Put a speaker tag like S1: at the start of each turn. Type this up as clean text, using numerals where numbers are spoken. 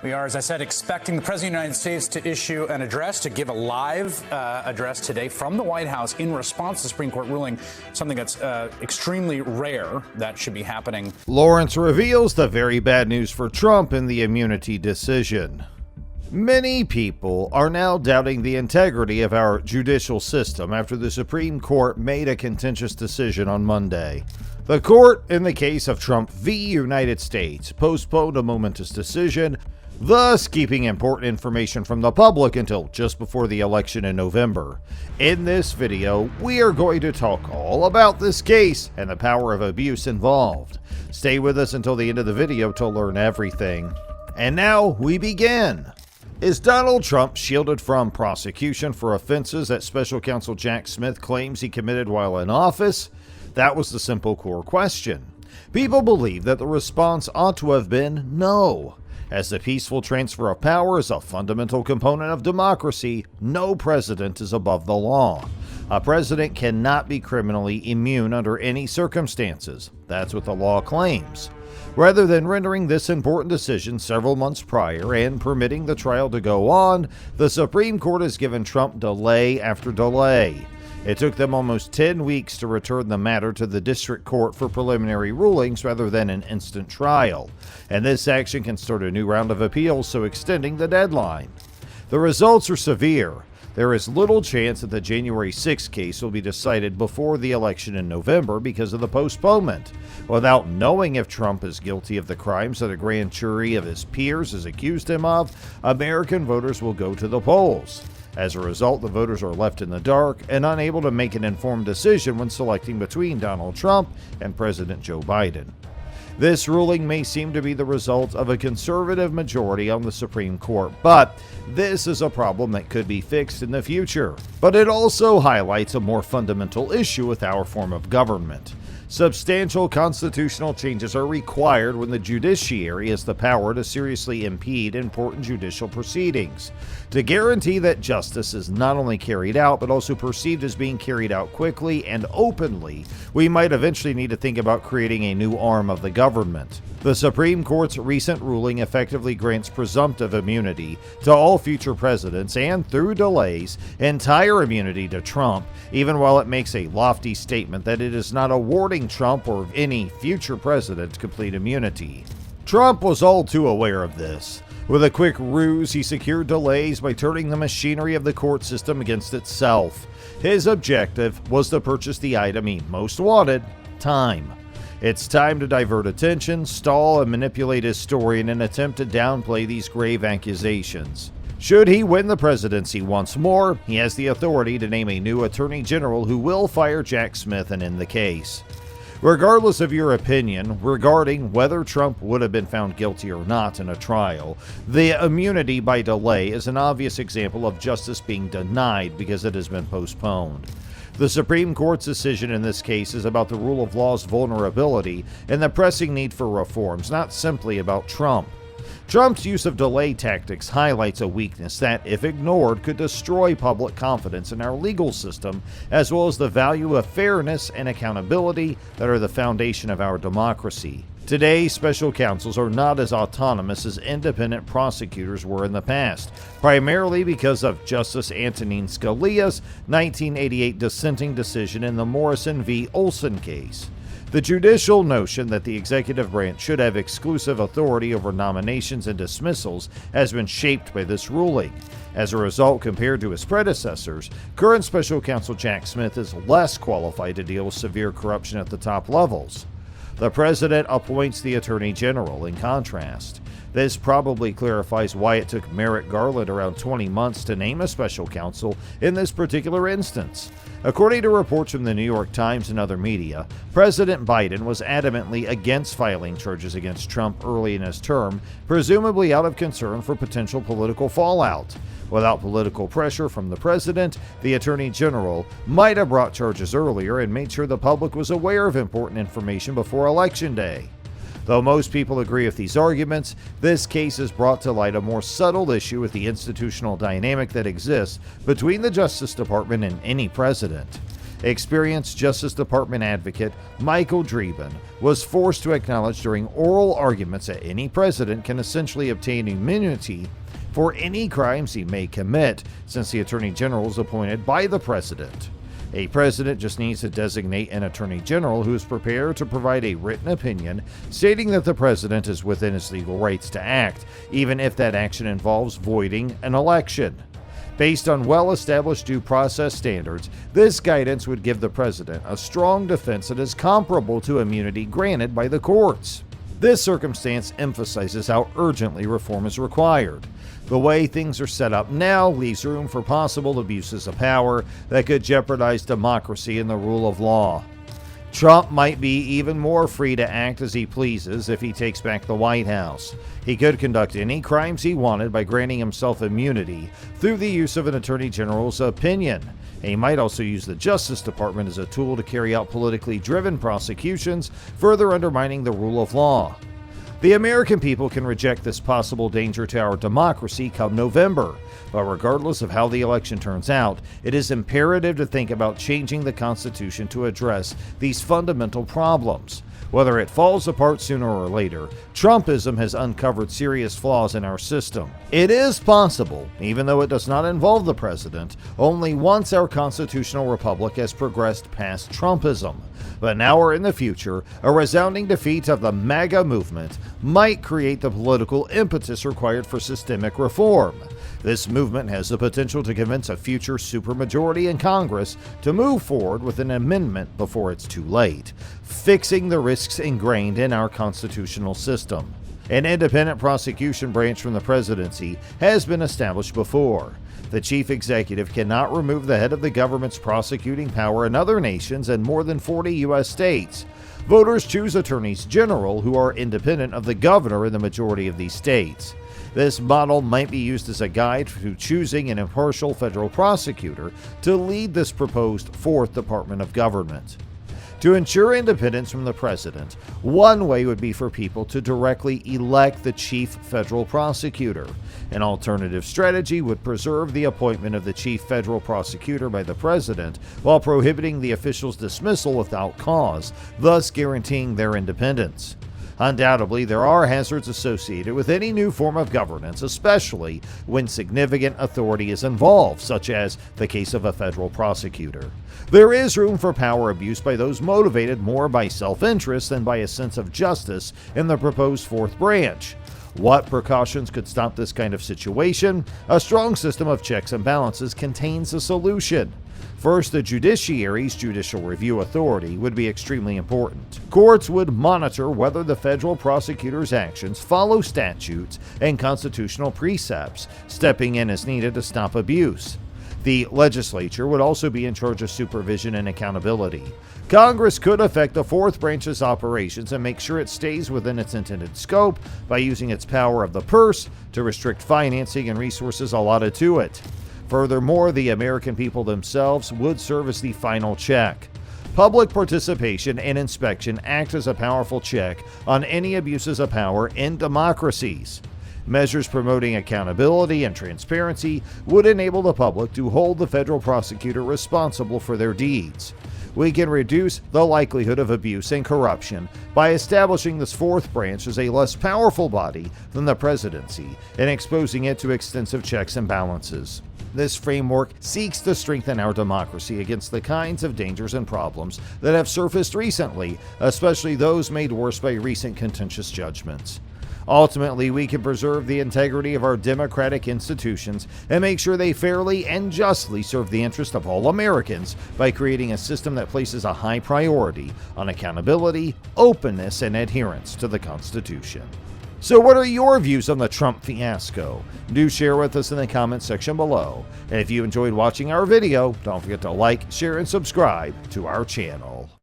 S1: We are, as I said, expecting the President of the United States to issue an address, to give a live address today from the White House in response to the Supreme Court ruling, something that's extremely rare that should be happening.
S2: Lawrence reveals the very bad news for Trump in the immunity decision. Many people are now doubting the integrity of our judicial system after the Supreme Court made a contentious decision on Monday. The court, in the case of Trump v. United States, postponed a momentous decision, thus keeping important information from the public until just before the election in November. In this video, we are going to talk all about this case and the power of abuse involved. Stay with us until the end of the video to learn everything. And now we begin. Is Donald Trump shielded from prosecution for offenses that Special Counsel Jack Smith claims he committed while in office? That was the simple core question. People believe that the response ought to have been no. As the peaceful transfer of power is a fundamental component of democracy, no president is above the law. A president cannot be criminally immune under any circumstances. That's what the law claims. Rather than rendering this important decision several months prior and permitting the trial to go on, the Supreme Court has given Trump delay after delay. It took them almost 10 weeks to return the matter to the district court for preliminary rulings rather than an instant trial, and this action can start a new round of appeals, so extending the deadline. The results are severe. There is little chance that the January 6th case will be decided before the election in November because of the postponement. Without knowing if Trump is guilty of the crimes that a grand jury of his peers has accused him of, American voters will go to the polls. As a result, the voters are left in the dark and unable to make an informed decision when selecting between Donald Trump and President Joe Biden. This ruling may seem to be the result of a conservative majority on the Supreme Court, but this is a problem that could be fixed in the future. But it also highlights a more fundamental issue with our form of government. Substantial constitutional changes are required when the judiciary has the power to seriously impede important judicial proceedings. To guarantee that justice is not only carried out, but also perceived as being carried out quickly and openly, we might eventually need to think about creating a new arm of the government. The Supreme Court's recent ruling effectively grants presumptive immunity to all future presidents and, through delays, entire immunity to Trump, even while it makes a lofty statement that it is not awarding Trump or any future president complete immunity. Trump was all too aware of this. With a quick ruse, he secured delays by turning the machinery of the court system against itself. His objective was to purchase the item he most wanted: time. It's time to divert attention, stall, and manipulate his story in an attempt to downplay these grave accusations. Should he win the presidency once more, he has the authority to name a new attorney general who will fire Jack Smith and end the case. Regardless of your opinion regarding whether Trump would have been found guilty or not in a trial, the immunity by delay is an obvious example of justice being denied because it has been postponed. The Supreme Court's decision in this case is about the rule of law's vulnerability and the pressing need for reforms, not simply about Trump. Trump's use of delay tactics highlights a weakness that, if ignored, could destroy public confidence in our legal system, as well as the value of fairness and accountability that are the foundation of our democracy. Today, special counsels are not as autonomous as independent prosecutors were in the past, primarily because of Justice Antonin Scalia's 1988 dissenting decision in the Morrison v. Olson case. The judicial notion that the executive branch should have exclusive authority over nominations and dismissals has been shaped by this ruling. As a result, compared to his predecessors, current special counsel Jack Smith is less qualified to deal with severe corruption at the top levels. The president appoints the attorney general, in contrast. This probably clarifies why it took Merrick Garland around 20 months to name a special counsel in this particular instance. According to reports from the New York Times and other media, President Biden was adamantly against filing charges against Trump early in his term, presumably out of concern for potential political fallout. Without political pressure from the president, the attorney general might have brought charges earlier and made sure the public was aware of important information before Election Day. Though most people agree with these arguments, this case has brought to light a more subtle issue with the institutional dynamic that exists between the Justice Department and any president. experienced Justice Department advocate Michael Dreeben was forced to acknowledge during oral arguments that any president can essentially obtain immunity for any crimes he may commit, since the Attorney General is appointed by the president. A president just needs to designate an attorney general who is prepared to provide a written opinion stating that the president is within his legal rights to act, even if that action involves voiding an election. Based on well-established due process standards, this guidance would give the president a strong defense that is comparable to immunity granted by the courts. This circumstance emphasizes how urgently reform is required. The way things are set up now leaves room for possible abuses of power that could jeopardize democracy and the rule of law. Trump might be even more free to act as he pleases if he takes back the White House. He could conduct any crimes he wanted by granting himself immunity through the use of an attorney general's opinion. He might also use the Justice Department as a tool to carry out politically driven prosecutions, further undermining the rule of law. The American people can reject this possible danger to our democracy come November, but regardless of how the election turns out, it is imperative to think about changing the Constitution to address these fundamental problems. Whether it falls apart sooner or later, Trumpism has uncovered serious flaws in our system. It is possible, even though it does not involve the president, only once our constitutional republic has progressed past Trumpism. But now or in the future, a resounding defeat of the MAGA movement might create the political impetus required for systemic reform. This movement has the potential to convince a future supermajority in Congress to move forward with an amendment before it's too late, fixing the risks ingrained in our constitutional system. An independent prosecution branch from the presidency has been established before. The chief executive cannot remove the head of the government's prosecuting power in other nations and more than 40 U.S. states. Voters choose attorneys general who are independent of the governor in the majority of these states. This model might be used as a guide to choosing an impartial federal prosecutor to lead this proposed fourth department of government. To ensure independence from the president, one way would be for people to directly elect the chief federal prosecutor. An alternative strategy would preserve the appointment of the chief federal prosecutor by the president while prohibiting the official's dismissal without cause, thus guaranteeing their independence. Undoubtedly, there are hazards associated with any new form of governance, especially when significant authority is involved, such as the case of a federal prosecutor. There is room for power abuse by those motivated more by self-interest than by a sense of justice in the proposed fourth branch. What precautions could stop this kind of situation? A strong system of checks and balances contains a solution. First, the judiciary's judicial review authority would be extremely important. Courts would monitor whether the federal prosecutor's actions follow statutes and constitutional precepts, stepping in as needed to stop abuse. The legislature would also be in charge of supervision and accountability. Congress could affect the fourth branch's operations and make sure it stays within its intended scope by using its power of the purse to restrict financing and resources allotted to it. Furthermore, the American people themselves would serve as the final check. Public participation and inspection act as a powerful check on any abuses of power in democracies. Measures promoting accountability and transparency would enable the public to hold the federal prosecutor responsible for their deeds. We can reduce the likelihood of abuse and corruption by establishing this fourth branch as a less powerful body than the presidency and exposing it to extensive checks and balances. This framework seeks to strengthen our democracy against the kinds of dangers and problems that have surfaced recently, especially those made worse by recent contentious judgments. Ultimately, we can preserve the integrity of our democratic institutions and make sure they fairly and justly serve the interest of all Americans by creating a system that places a high priority on accountability, openness, and adherence to the Constitution. So what are your views on the Trump fiasco? Do share with us in the comments section below. And if you enjoyed watching our video, don't forget to like, share, and subscribe to our channel.